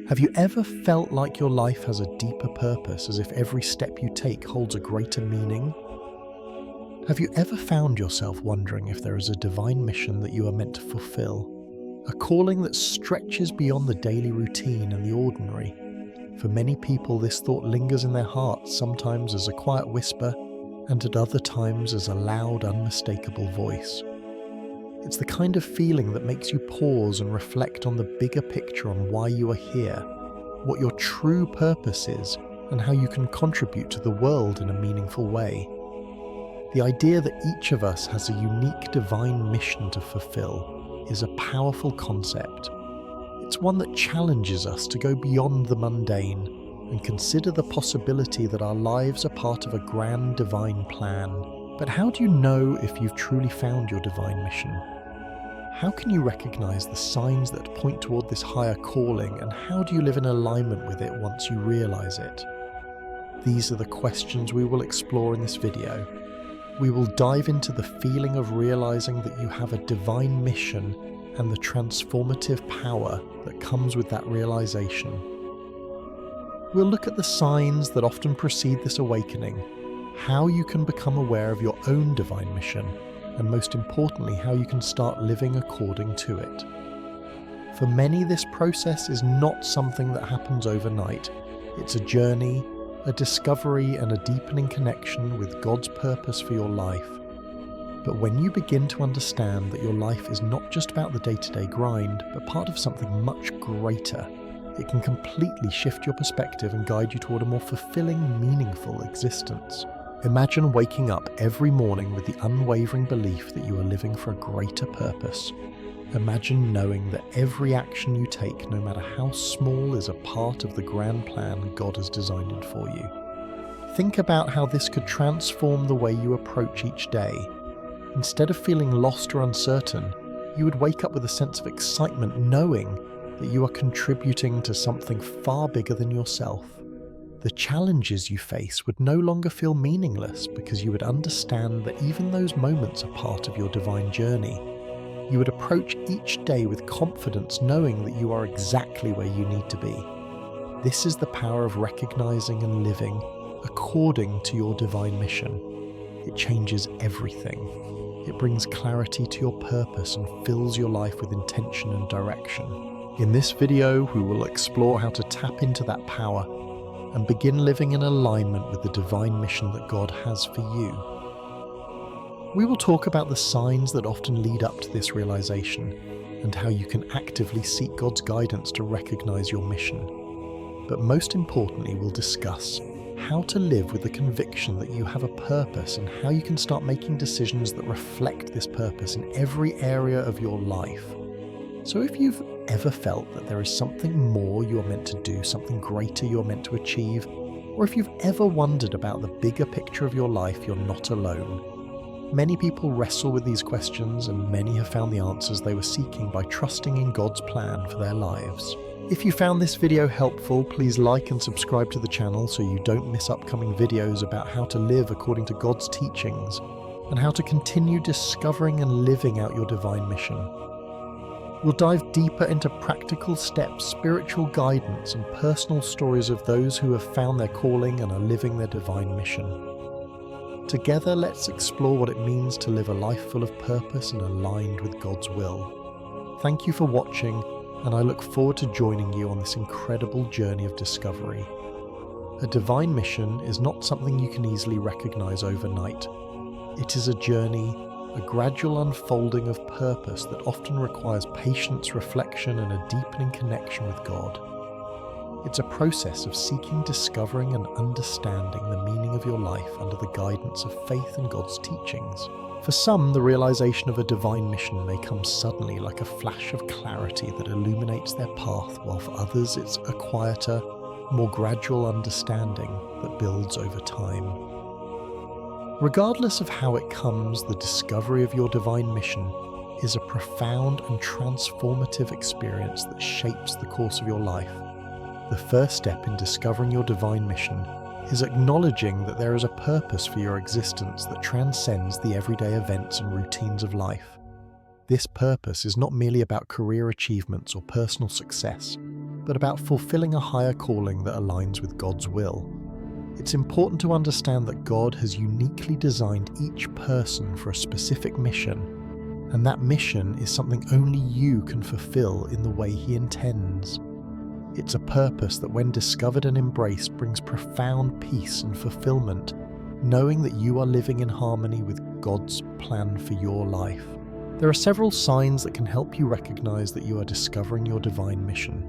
Have you ever felt like your life has a deeper purpose, as if every step you take holds a greater meaning? Have you ever found yourself wondering if there is a divine mission that you are meant to fulfill? A calling that stretches beyond the daily routine and the ordinary? For many people, this thought lingers in their hearts, sometimes as a quiet whisper, and at other times as a loud, unmistakable voice. It's the kind of feeling that makes you pause and reflect on the bigger picture, on why you are here, what your true purpose is, and how you can contribute to the world in a meaningful way. The idea that each of us has a unique divine mission to fulfill is a powerful concept. It's one that challenges us to go beyond the mundane and consider the possibility that our lives are part of a grand divine plan. But how do you know if you've truly found your divine mission? How can you recognize the signs that point toward this higher calling, and how do you live in alignment with it once you realize it? These are the questions we will explore in this video. We will dive into the feeling of realizing that you have a divine mission and the transformative power that comes with that realization. We'll look at the signs that often precede this awakening, how you can become aware of your own divine mission, and most importantly, how you can start living according to it. For many, this process is not something that happens overnight. It's a journey, a discovery, and a deepening connection with God's purpose for your life. But when you begin to understand that your life is not just about the day-to-day grind, but part of something much greater, it can completely shift your perspective and guide you toward a more fulfilling, meaningful existence. Imagine waking up every morning with the unwavering belief that you are living for a greater purpose. Imagine knowing that every action you take, no matter how small, is a part of the grand plan God has designed it for you. Think about how this could transform the way you approach each day. Instead of feeling lost or uncertain, you would wake up with a sense of excitement, knowing that you are contributing to something far bigger than yourself. The challenges you face would no longer feel meaningless, because you would understand that even those moments are part of your divine journey. You would approach each day with confidence, knowing that you are exactly where you need to be. This is the power of recognizing and living according to your divine mission. It changes everything. It brings clarity to your purpose and fills your life with intention and direction. In this video, we will explore how to tap into that power and begin living in alignment with the divine mission that God has for you. We will talk about the signs that often lead up to this realization, and how you can actively seek God's guidance to recognize your mission. But most importantly, we'll discuss how to live with the conviction that you have a purpose, and how you can start making decisions that reflect this purpose in every area of your life. So if you've ever felt that there is something more you are meant to do, something greater you are meant to achieve, or if you've ever wondered about the bigger picture of your life, you're not alone. Many people wrestle with these questions, and many have found the answers they were seeking by trusting in God's plan for their lives. If you found this video helpful, please like and subscribe to the channel so you don't miss upcoming videos about how to live according to God's teachings, and how to continue discovering and living out your divine mission. We'll dive deeper into practical steps, spiritual guidance, and personal stories of those who have found their calling and are living their divine mission. Together, let's explore what it means to live a life full of purpose and aligned with God's will. Thank you for watching, and I look forward to joining you on this incredible journey of discovery. A divine mission is not something you can easily recognize overnight. It is a journey, a gradual unfolding of purpose that often requires patience, reflection, and a deepening connection with God. It's a process of seeking, discovering, and understanding the meaning of your life under the guidance of faith and God's teachings. For some, the realization of a divine mission may come suddenly, like a flash of clarity that illuminates their path, while for others it's a quieter, more gradual understanding that builds over time. Regardless of how it comes, the discovery of your divine mission is a profound and transformative experience that shapes the course of your life. The first step in discovering your divine mission is acknowledging that there is a purpose for your existence that transcends the everyday events and routines of life. This purpose is not merely about career achievements or personal success. but about fulfilling a higher calling that aligns with God's will. It's important to understand that God has uniquely designed each person for a specific mission, and that mission is something only you can fulfill in the way He intends. It's a purpose that, when discovered and embraced, brings profound peace and fulfillment, knowing that you are living in harmony with God's plan for your life. There are several signs that can help you recognize that you are discovering your divine mission.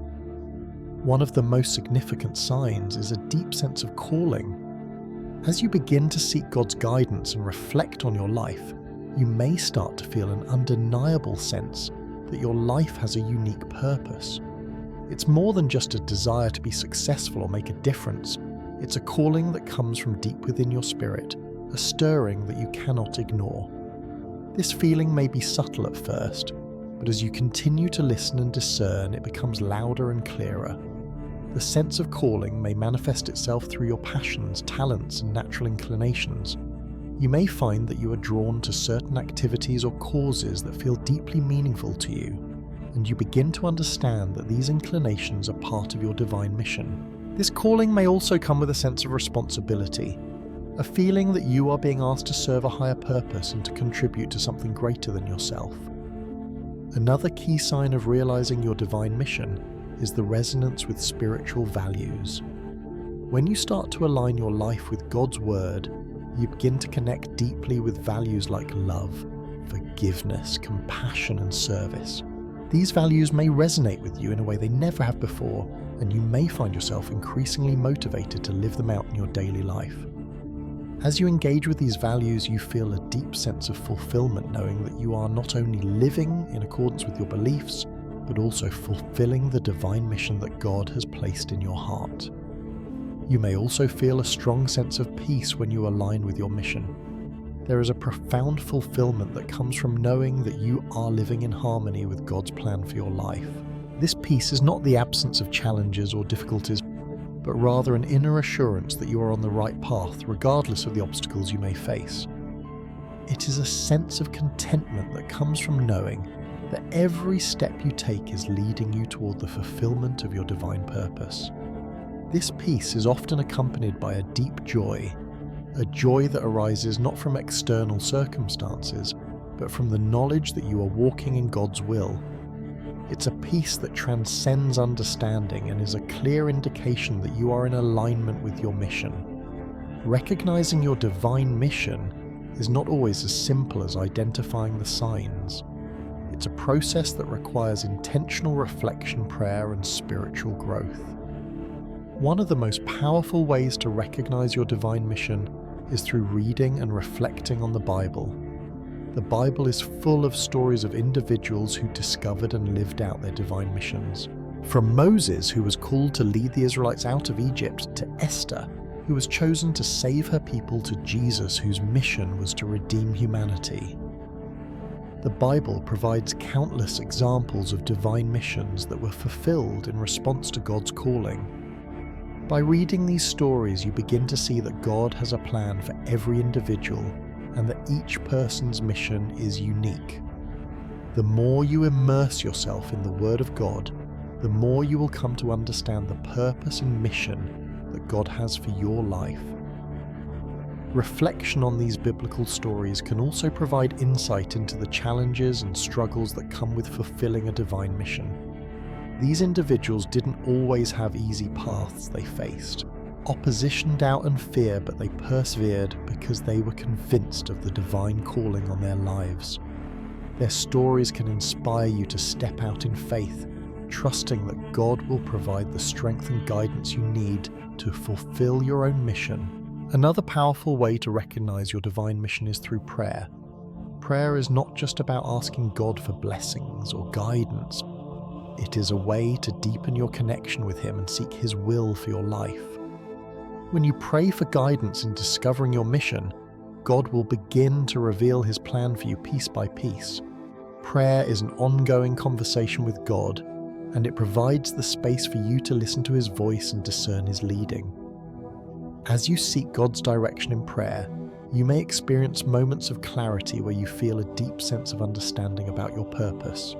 One of the most significant signs is a deep sense of calling. As you begin to seek God's guidance and reflect on your life, you may start to feel an undeniable sense that your life has a unique purpose. It's more than just a desire to be successful or make a difference. It's a calling that comes from deep within your spirit, a stirring that you cannot ignore. This feeling may be subtle at first, but as you continue to listen and discern, it becomes louder and clearer. The sense of calling may manifest itself through your passions, talents, and natural inclinations. You may find that you are drawn to certain activities or causes that feel deeply meaningful to you, and you begin to understand that these inclinations are part of your divine mission. This calling may also come with a sense of responsibility, a feeling that you are being asked to serve a higher purpose and to contribute to something greater than yourself. Another key sign of realizing your divine mission is the resonance with spiritual values. When you start to align your life with God's Word, you begin to connect deeply with values like love, forgiveness, compassion, and service. These values may resonate with you in a way they never have before, and you may find yourself increasingly motivated to live them out in your daily life. As you engage with these values, you feel a deep sense of fulfillment, knowing that you are not only living in accordance with your beliefs, but also fulfilling the divine mission that God has placed in your heart. You may also feel a strong sense of peace when you align with your mission. There is a profound fulfillment that comes from knowing that you are living in harmony with God's plan for your life. This peace is not the absence of challenges or difficulties, but rather an inner assurance that you are on the right path, regardless of the obstacles you may face. It is a sense of contentment that comes from knowing that every step you take is leading you toward the fulfillment of your divine purpose. This peace is often accompanied by a deep joy, a joy that arises not from external circumstances, but from the knowledge that you are walking in God's will. It's a peace that transcends understanding and is a clear indication that you are in alignment with your mission. Recognizing your divine mission is not always as simple as identifying the signs. It's a process that requires intentional reflection, prayer, and spiritual growth. One of the most powerful ways to recognize your divine mission is through reading and reflecting on the Bible. The Bible is full of stories of individuals who discovered and lived out their divine missions. From Moses, who was called to lead the Israelites out of Egypt, to Esther, who was chosen to save her people, to Jesus, whose mission was to redeem humanity. The Bible provides countless examples of divine missions that were fulfilled in response to God's calling. By reading these stories, you begin to see that God has a plan for every individual and that each person's mission is unique. The more you immerse yourself in the Word of God, the more you will come to understand the purpose and mission that God has for your life. Reflection on these biblical stories can also provide insight into the challenges and struggles that come with fulfilling a divine mission. These individuals didn't always have easy paths they faced. Opposition, doubt, and fear, but they persevered because they were convinced of the divine calling on their lives. Their stories can inspire you to step out in faith, trusting that God will provide the strength and guidance you need to fulfill your own mission. Another powerful way to recognize your divine mission is through prayer. Prayer is not just about asking God for blessings or guidance. It is a way to deepen your connection with Him and seek His will for your life. When you pray for guidance in discovering your mission, God will begin to reveal His plan for you piece by piece. Prayer is an ongoing conversation with God, and it provides the space for you to listen to His voice and discern His leading. As you seek God's direction in prayer, you may experience moments of clarity where you feel a deep sense of understanding about your purpose.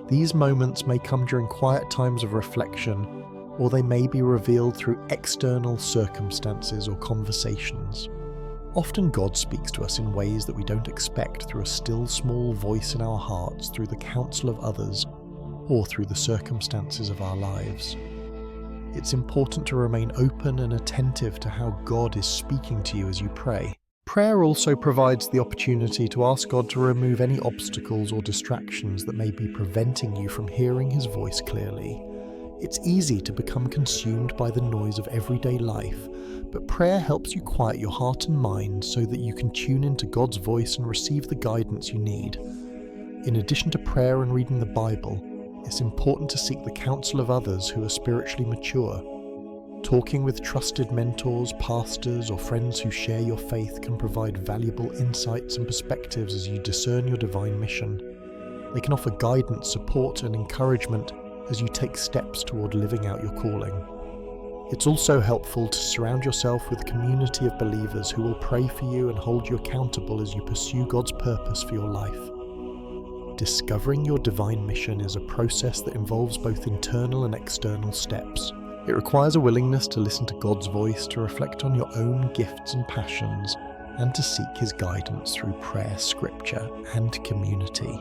These moments may come during quiet times of reflection, or they may be revealed through external circumstances or conversations. Often God speaks to us in ways that we don't expect, through a still small voice in our hearts, through the counsel of others, or through the circumstances of our lives. It's important to remain open and attentive to how God is speaking to you as you pray. Prayer also provides the opportunity to ask God to remove any obstacles or distractions that may be preventing you from hearing His voice clearly. It's easy to become consumed by the noise of everyday life, but prayer helps you quiet your heart and mind so that you can tune into God's voice and receive the guidance you need. In addition to prayer and reading the Bible, it's important to seek the counsel of others who are spiritually mature. Talking with trusted mentors, pastors, or friends who share your faith can provide valuable insights and perspectives as you discern your divine mission. They can offer guidance, support, and encouragement as you take steps toward living out your calling. It's also helpful to surround yourself with a community of believers who will pray for you and hold you accountable as you pursue God's purpose for your life. Discovering your divine mission is a process that involves both internal and external steps. It requires a willingness to listen to God's voice, to reflect on your own gifts and passions, and to seek His guidance through prayer, scripture, and community.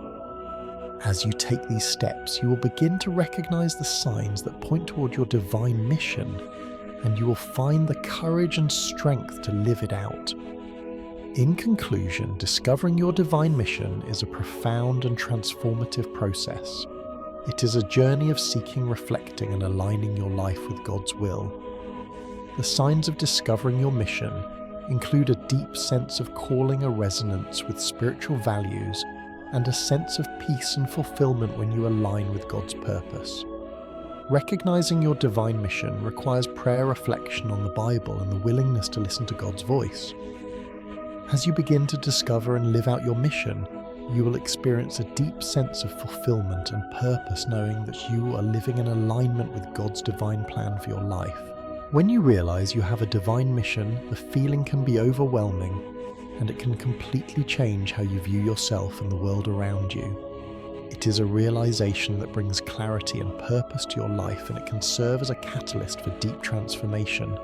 As you take these steps, you will begin to recognize the signs that point toward your divine mission, and you will find the courage and strength to live it out. In conclusion, discovering your divine mission is a profound and transformative process. It is a journey of seeking, reflecting, and aligning your life with God's will. The signs of discovering your mission include a deep sense of calling, a resonance with spiritual values, and a sense of peace and fulfillment when you align with God's purpose. Recognizing your divine mission requires prayer, reflection on the Bible, and the willingness to listen to God's voice. As you begin to discover and live out your mission, you will experience a deep sense of fulfillment and purpose, knowing that you are living in alignment with God's divine plan for your life. When you realize you have a divine mission, the feeling can be overwhelming, and it can completely change how you view yourself and the world around you. It is a realization that brings clarity and purpose to your life, and it can serve as a catalyst for deep transformation.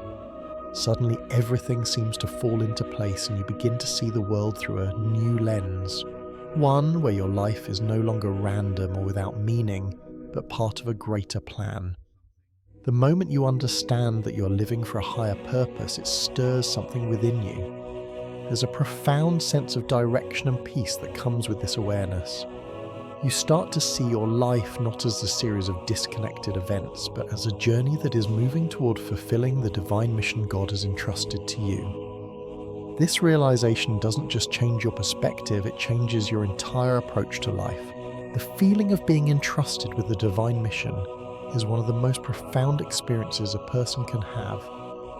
Suddenly everything seems to fall into place, and you begin to see the world through a new lens. One where your life is no longer random or without meaning, but part of a greater plan. The moment you understand that you're living for a higher purpose, it stirs something within you. There's a profound sense of direction and peace that comes with this awareness. You start to see your life not as a series of disconnected events, but as a journey that is moving toward fulfilling the divine mission God has entrusted to you. This realization doesn't just change your perspective, it changes your entire approach to life. The feeling of being entrusted with the divine mission is one of the most profound experiences a person can have.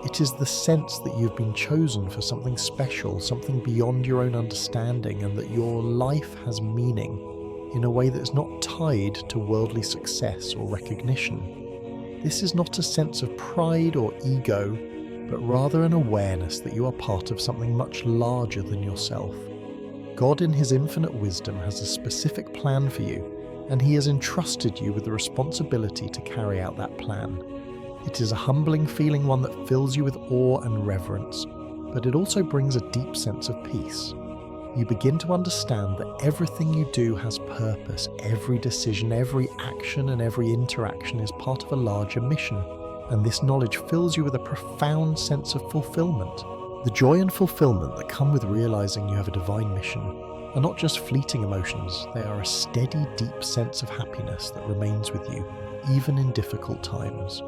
It is the sense that you've been chosen for something special, something beyond your own understanding, and that your life has meaning in a way that is not tied to worldly success or recognition. This is not a sense of pride or ego, but rather an awareness that you are part of something much larger than yourself. God, in His infinite wisdom, has a specific plan for you, and He has entrusted you with the responsibility to carry out that plan. It is a humbling feeling, one that fills you with awe and reverence, but it also brings a deep sense of peace. You begin to understand that everything you do has purpose. Every decision, every action, and every interaction is part of a larger mission, and this knowledge fills you with a profound sense of fulfillment. The joy and fulfillment that come with realizing you have a divine mission are not just fleeting emotions, they are a steady, deep sense of happiness that remains with you, even in difficult times.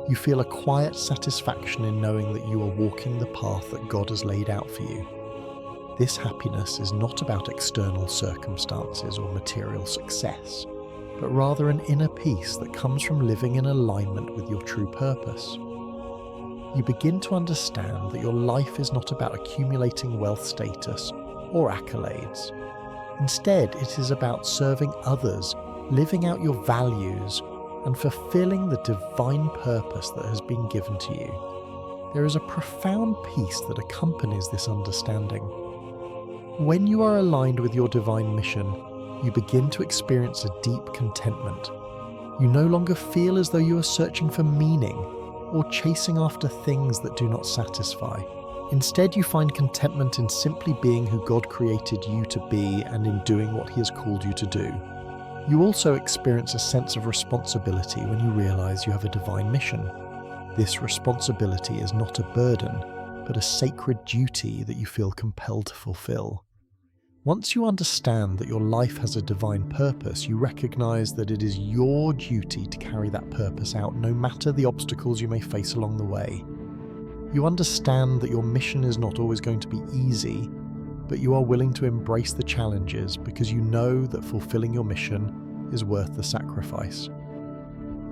You feel a quiet satisfaction in knowing that you are walking the path that God has laid out for you. This happiness is not about external circumstances or material success, but rather an inner peace that comes from living in alignment with your true purpose. You begin to understand that your life is not about accumulating wealth, status, or accolades. Instead, it is about serving others, living out your values, and fulfilling the divine purpose that has been given to you. There is a profound peace that accompanies this understanding. When you are aligned with your divine mission, you begin to experience a deep contentment. You no longer feel as though you are searching for meaning or chasing after things that do not satisfy. Instead, you find contentment in simply being who God created you to be and in doing what He has called you to do. You also experience a sense of responsibility when you realize you have a divine mission. This responsibility is not a burden, but a sacred duty that you feel compelled to fulfill. Once you understand that your life has a divine purpose, you recognize that it is your duty to carry that purpose out, no matter the obstacles you may face along the way. You understand that your mission is not always going to be easy, but you are willing to embrace the challenges because you know that fulfilling your mission is worth the sacrifice.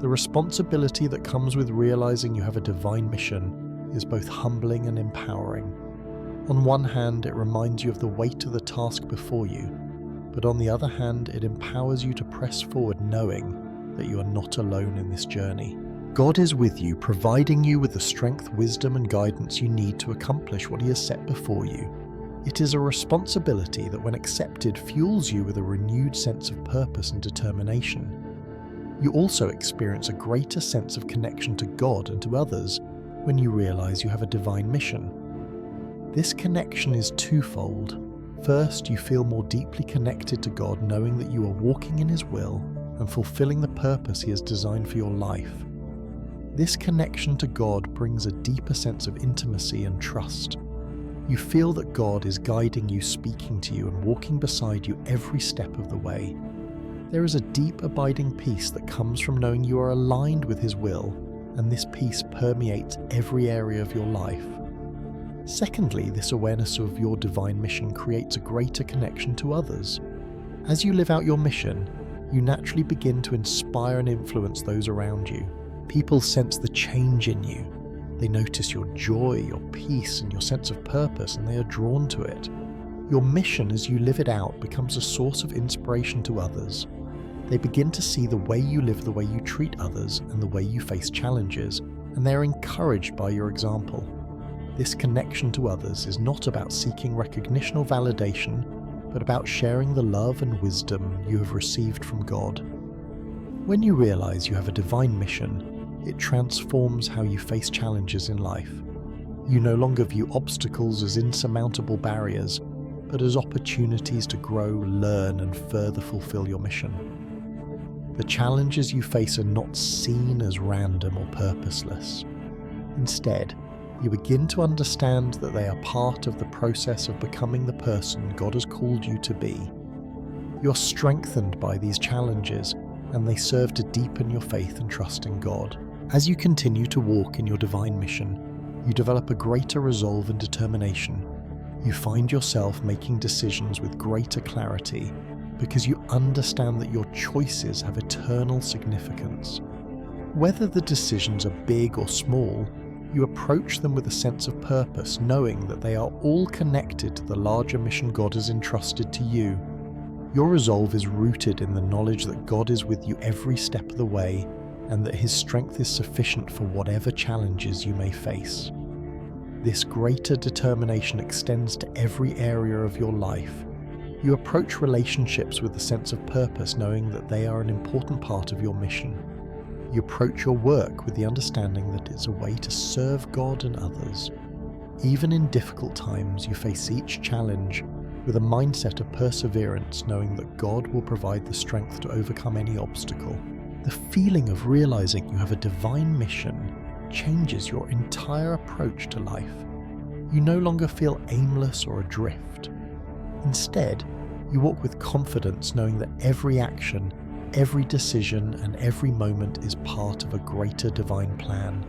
The responsibility that comes with realizing you have a divine mission is both humbling and empowering. On one hand, it reminds you of the weight of the task before you, but on the other hand, it empowers you to press forward knowing that you are not alone in this journey. God is with you, providing you with the strength, wisdom, and guidance you need to accomplish what He has set before you. It is a responsibility that, when accepted, fuels you with a renewed sense of purpose and determination. You also experience a greater sense of connection to God and to others when you realize you have a divine mission. This connection is twofold. First, you feel more deeply connected to God, knowing that you are walking in His will and fulfilling the purpose He has designed for your life. This connection to God brings a deeper sense of intimacy and trust. You feel that God is guiding you, speaking to you, and walking beside you every step of the way. There is a deep, abiding peace that comes from knowing you are aligned with His will, and this peace permeates every area of your life. Secondly, this awareness of your divine mission creates a greater connection to others. As you live out your mission, you naturally begin to inspire and influence those around you. People sense the change in you. They notice your joy, your peace, and your sense of purpose, and they are drawn to it. Your mission, as you live it out, becomes a source of inspiration to others. They begin to see the way you live, the way you treat others, and the way you face challenges, and they are encouraged by your example. This connection to others is not about seeking recognition or validation, but about sharing the love and wisdom you have received from God. When you realize you have a divine mission, it transforms how you face challenges in life. You no longer view obstacles as insurmountable barriers, but as opportunities to grow, learn, and further fulfill your mission. The challenges you face are not seen as random or purposeless. Instead, you begin to understand that they are part of the process of becoming the person God has called you to be. You're strengthened by these challenges, and they serve to deepen your faith and trust in God. As you continue to walk in your divine mission, you develop a greater resolve and determination. You find yourself making decisions with greater clarity because you understand that your choices have eternal significance. Whether the decisions are big or small, you approach them with a sense of purpose, knowing that they are all connected to the larger mission God has entrusted to you. Your resolve is rooted in the knowledge that God is with you every step of the way, and that His strength is sufficient for whatever challenges you may face. This greater determination extends to every area of your life. You approach relationships with a sense of purpose, knowing that they are an important part of your mission. You approach your work with the understanding that it's a way to serve God and others. Even in difficult times, you face each challenge with a mindset of perseverance, knowing that God will provide the strength to overcome any obstacle. The feeling of realizing you have a divine mission changes your entire approach to life. You no longer feel aimless or adrift. Instead, you walk with confidence, knowing that every action, every decision, and every moment is part of a greater divine plan.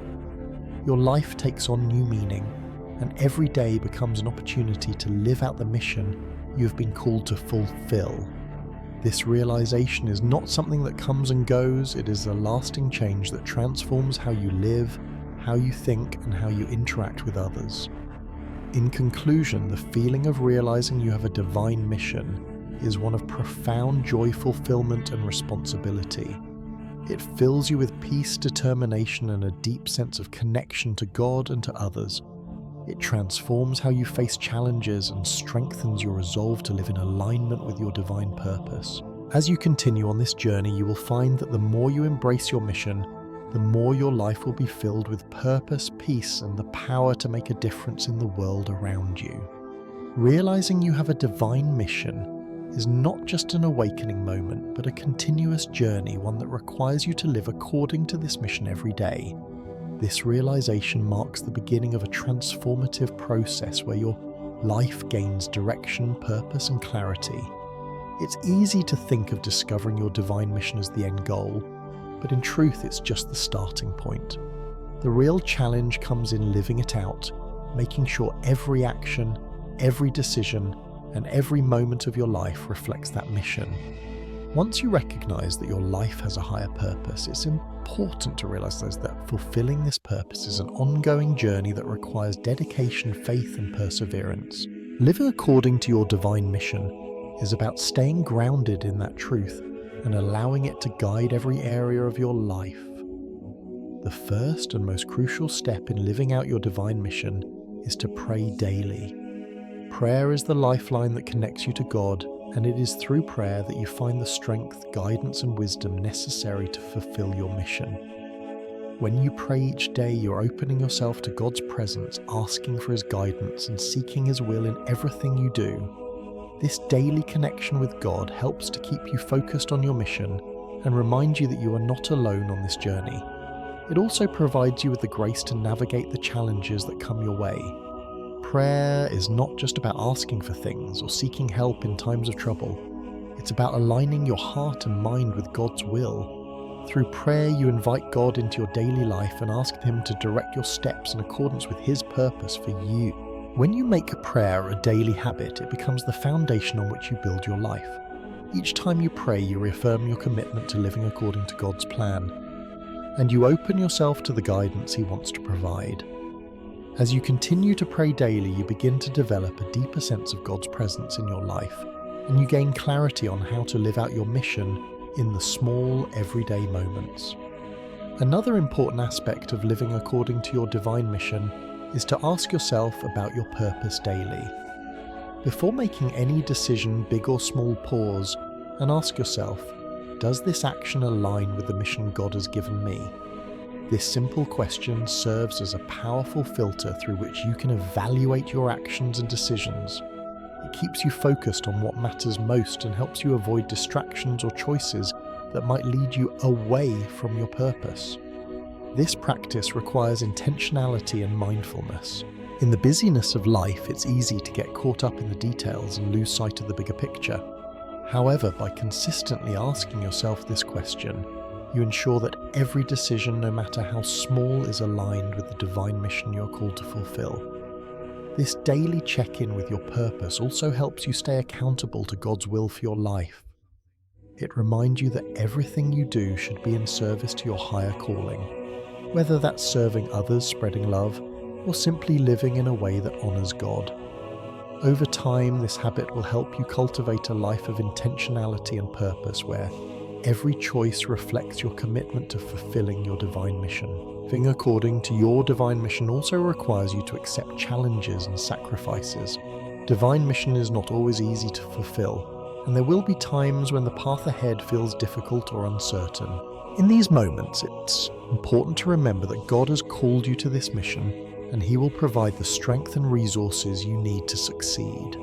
Your life takes on new meaning, and every day becomes an opportunity to live out the mission you have been called to fulfill. This realization is not something that comes and goes, it is a lasting change that transforms how you live, how you think, and how you interact with others. In conclusion, the feeling of realizing you have a divine mission is one of profound joy, fulfillment, and responsibility. It fills you with peace, determination, and a deep sense of connection to God and to others. It transforms how you face challenges and strengthens your resolve to live in alignment with your divine purpose. As you continue on this journey, you will find that the more you embrace your mission, the more your life will be filled with purpose, peace, and the power to make a difference in the world around you. Realizing you have a divine mission is not just an awakening moment, but a continuous journey, one that requires you to live according to this mission every day. This realization marks the beginning of a transformative process where your life gains direction, purpose, and clarity. It's easy to think of discovering your divine mission as the end goal, but in truth it's just the starting point. The real challenge comes in living it out, making sure every action, every decision, and every moment of your life reflects that mission. Once you recognize that your life has a higher purpose, it's important to realize that fulfilling this purpose is an ongoing journey that requires dedication, faith, and perseverance. Living according to your divine mission is about staying grounded in that truth and allowing it to guide every area of your life. The first and most crucial step in living out your divine mission is to pray daily. Prayer is the lifeline that connects you to God, and it is through prayer that you find the strength, guidance, and wisdom necessary to fulfill your mission. When you pray each day, you're opening yourself to God's presence, asking for His guidance and seeking His will in everything you do. This daily connection with God helps to keep you focused on your mission and remind you that you are not alone on this journey. It also provides you with the grace to navigate the challenges that come your way. Prayer is not just about asking for things or seeking help in times of trouble. It's about aligning your heart and mind with God's will. Through prayer, you invite God into your daily life and ask Him to direct your steps in accordance with His purpose for you. When you make prayer a daily habit, it becomes the foundation on which you build your life. Each time you pray, you reaffirm your commitment to living according to God's plan, and you open yourself to the guidance He wants to provide. As you continue to pray daily, you begin to develop a deeper sense of God's presence in your life, and you gain clarity on how to live out your mission in the small, everyday moments. Another important aspect of living according to your divine mission is to ask yourself about your purpose daily. Before making any decision, big or small, pause and ask yourself, does this action align with the mission God has given me? This simple question serves as a powerful filter through which you can evaluate your actions and decisions. It keeps you focused on what matters most and helps you avoid distractions or choices that might lead you away from your purpose. This practice requires intentionality and mindfulness. In the busyness of life, it's easy to get caught up in the details and lose sight of the bigger picture. However, by consistently asking yourself this question, you ensure that every decision, no matter how small, is aligned with the divine mission you're called to fulfill. This daily check-in with your purpose also helps you stay accountable to God's will for your life. It reminds you that everything you do should be in service to your higher calling, whether that's serving others, spreading love, or simply living in a way that honors God. Over time, this habit will help you cultivate a life of intentionality and purpose where every choice reflects your commitment to fulfilling your divine mission. Living according to your divine mission also requires you to accept challenges and sacrifices. Divine mission is not always easy to fulfill, and there will be times when the path ahead feels difficult or uncertain. In these moments, it's important to remember that God has called you to this mission, and He will provide the strength and resources you need to succeed.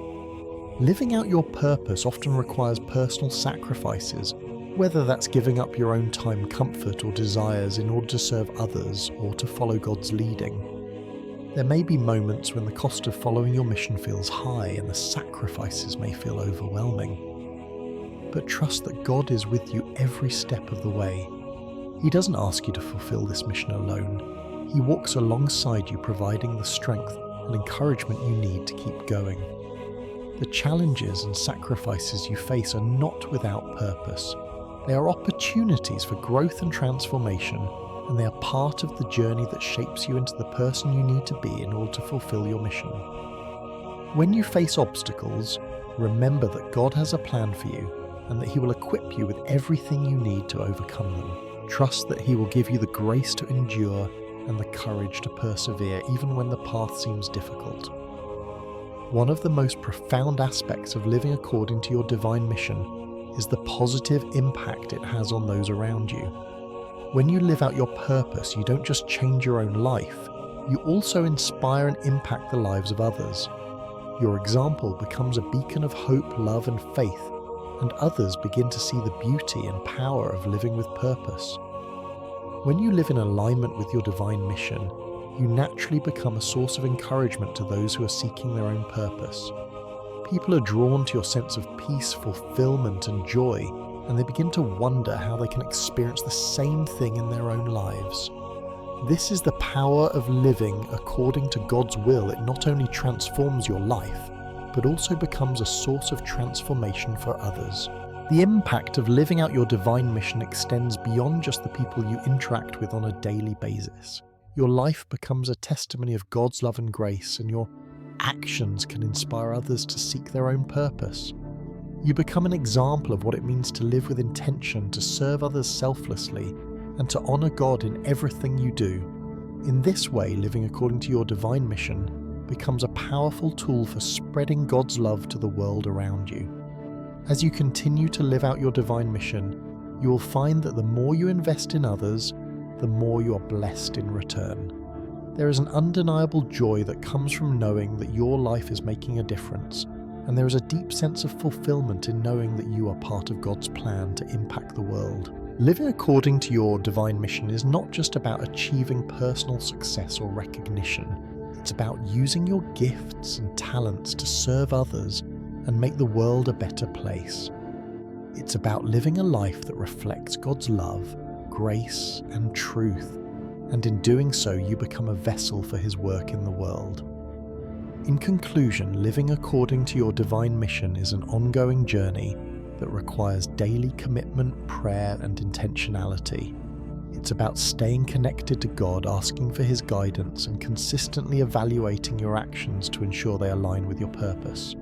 Living out your purpose often requires personal sacrifices, whether that's giving up your own time, comfort, or desires in order to serve others or to follow God's leading. There may be moments when the cost of following your mission feels high and the sacrifices may feel overwhelming. But trust that God is with you every step of the way. He doesn't ask you to fulfill this mission alone. He walks alongside you, providing the strength and encouragement you need to keep going. The challenges and sacrifices you face are not without purpose. They are opportunities for growth and transformation, and they are part of the journey that shapes you into the person you need to be in order to fulfill your mission. When you face obstacles, remember that God has a plan for you, and that He will equip you with everything you need to overcome them. Trust that He will give you the grace to endure and the courage to persevere even when the path seems difficult. One of the most profound aspects of living according to your divine mission is the positive impact it has on those around you. When you live out your purpose, you don't just change your own life, you also inspire and impact the lives of others. Your example becomes a beacon of hope, love, and faith, and others begin to see the beauty and power of living with purpose. When you live in alignment with your divine mission, you naturally become a source of encouragement to those who are seeking their own purpose. People are drawn to your sense of peace, fulfillment, and joy, and they begin to wonder how they can experience the same thing in their own lives. This is the power of living according to God's will. It not only transforms your life, but also becomes a source of transformation for others. The impact of living out your divine mission extends beyond just the people you interact with on a daily basis. Your life becomes a testimony of God's love and grace, and your actions can inspire others to seek their own purpose. You become an example of what it means to live with intention, to serve others selflessly, and to honor God in everything you do. In this way, living according to your divine mission becomes a powerful tool for spreading God's love to the world around you. As you continue to live out your divine mission, you will find that the more you invest in others, the more you are blessed in return. There is an undeniable joy that comes from knowing that your life is making a difference, and there is a deep sense of fulfillment in knowing that you are part of God's plan to impact the world. Living according to your divine mission is not just about achieving personal success or recognition. It's about using your gifts and talents to serve others and make the world a better place. It's about living a life that reflects God's love, grace, and truth, and in doing so, you become a vessel for His work in the world. In conclusion, living according to your divine mission is an ongoing journey that requires daily commitment, prayer, and intentionality. It's about staying connected to God, asking for His guidance, and consistently evaluating your actions to ensure they align with your purpose.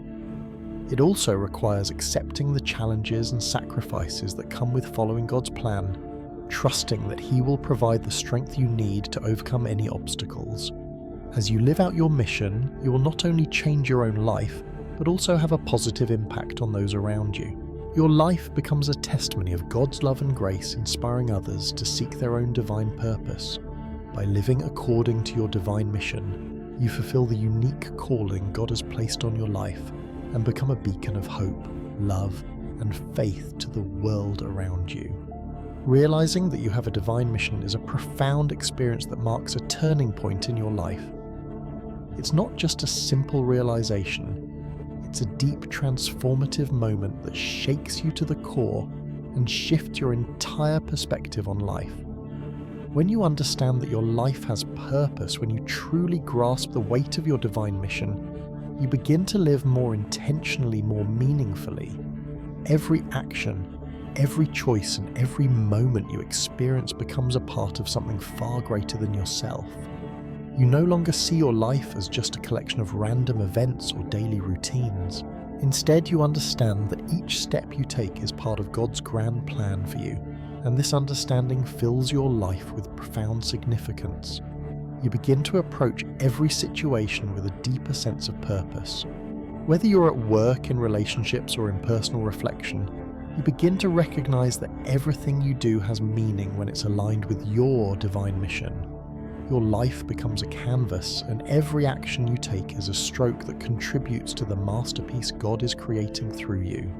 It also requires accepting the challenges and sacrifices that come with following God's plan, trusting that He will provide the strength you need to overcome any obstacles. As you live out your mission, you will not only change your own life, but also have a positive impact on those around you. Your life becomes a testimony of God's love and grace, inspiring others to seek their own divine purpose. By living according to your divine mission, you fulfill the unique calling God has placed on your life and become a beacon of hope, love, and faith to the world around you. Realizing that you have a divine mission is a profound experience that marks a turning point in your life. It's not just a simple realization. It's a deep, transformative moment that shakes you to the core and shifts your entire perspective on life. When you understand that your life has purpose, when you truly grasp the weight of your divine mission, you begin to live more intentionally, more meaningfully. Every action, every choice, and every moment you experience becomes a part of something far greater than yourself. You no longer see your life as just a collection of random events or daily routines. Instead, you understand that each step you take is part of God's grand plan for you, and this understanding fills your life with profound significance. You begin to approach every situation with a deeper sense of purpose. Whether you're at work, in relationships, or in personal reflection, you begin to recognize that everything you do has meaning when it's aligned with your divine mission. Your life becomes a canvas, and every action you take is a stroke that contributes to the masterpiece God is creating through you.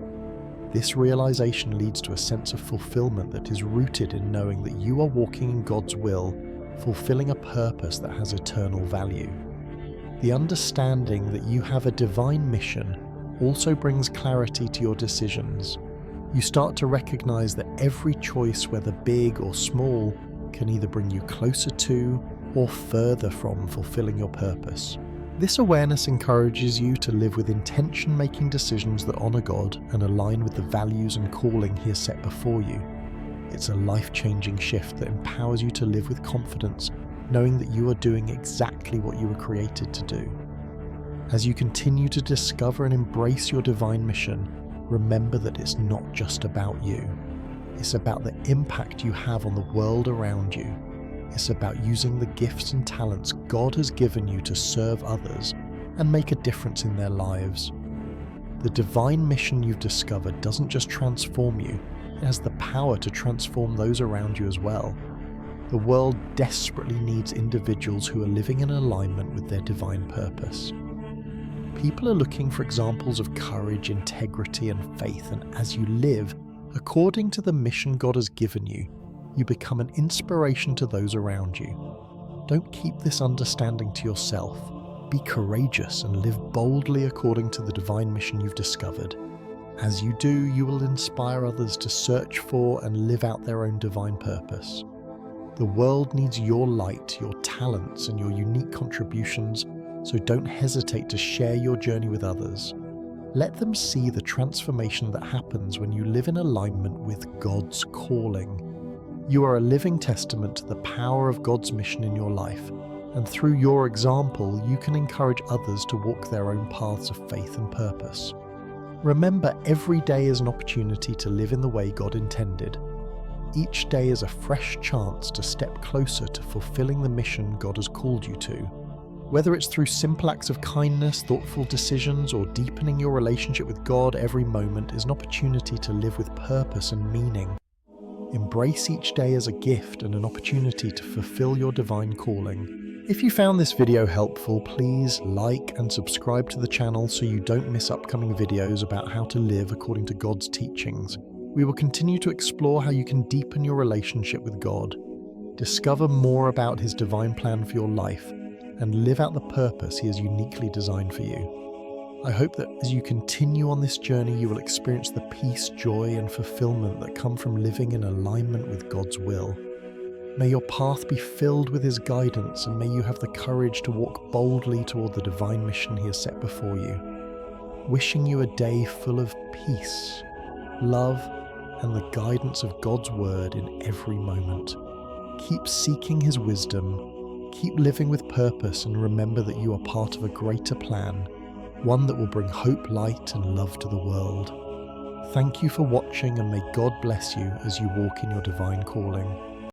This realization leads to a sense of fulfillment that is rooted in knowing that you are walking in God's will, fulfilling a purpose that has eternal value. The understanding that you have a divine mission also brings clarity to your decisions. You start to recognize that every choice, whether big or small, can either bring you closer to or further from fulfilling your purpose. This awareness encourages you to live with intention, making decisions that honor God and align with the values and calling He has set before you. It's a life-changing shift that empowers you to live with confidence, knowing that you are doing exactly what you were created to do. As you continue to discover and embrace your divine mission, remember that it's not just about you. It's about the impact you have on the world around you. It's about using the gifts and talents God has given you to serve others and make a difference in their lives. The divine mission you've discovered doesn't just transform you, it has the power to transform those around you as well. The world desperately needs individuals who are living in alignment with their divine purpose. People are looking for examples of courage, integrity, and faith, and as you live according to the mission God has given you, you become an inspiration to those around you. Don't keep this understanding to yourself. Be courageous and live boldly according to the divine mission you've discovered. As you do, you will inspire others to search for and live out their own divine purpose. The world needs your light, your talents, and your unique contributions, so don't hesitate to share your journey with others. Let them see the transformation that happens when you live in alignment with God's calling. You are a living testament to the power of God's mission in your life, and through your example, you can encourage others to walk their own paths of faith and purpose. Remember, every day is an opportunity to live in the way God intended. Each day is a fresh chance to step closer to fulfilling the mission God has called you to. Whether it's through simple acts of kindness, thoughtful decisions, or deepening your relationship with God, every moment is an opportunity to live with purpose and meaning. Embrace each day as a gift and an opportunity to fulfill your divine calling. If you found this video helpful, please like and subscribe to the channel so you don't miss upcoming videos about how to live according to God's teachings. We will continue to explore how you can deepen your relationship with God, discover more about His divine plan for your life, and live out the purpose He has uniquely designed for you. I hope that as you continue on this journey, you will experience the peace, joy, and fulfillment that come from living in alignment with God's will. May your path be filled with His guidance, and may you have the courage to walk boldly toward the divine mission He has set before you. Wishing you a day full of peace, love, and the guidance of God's word in every moment. Keep seeking His wisdom, keep living with purpose, and remember that you are part of a greater plan, one that will bring hope, light, and love to the world. Thank you for watching, and may God bless you as you walk in your divine calling.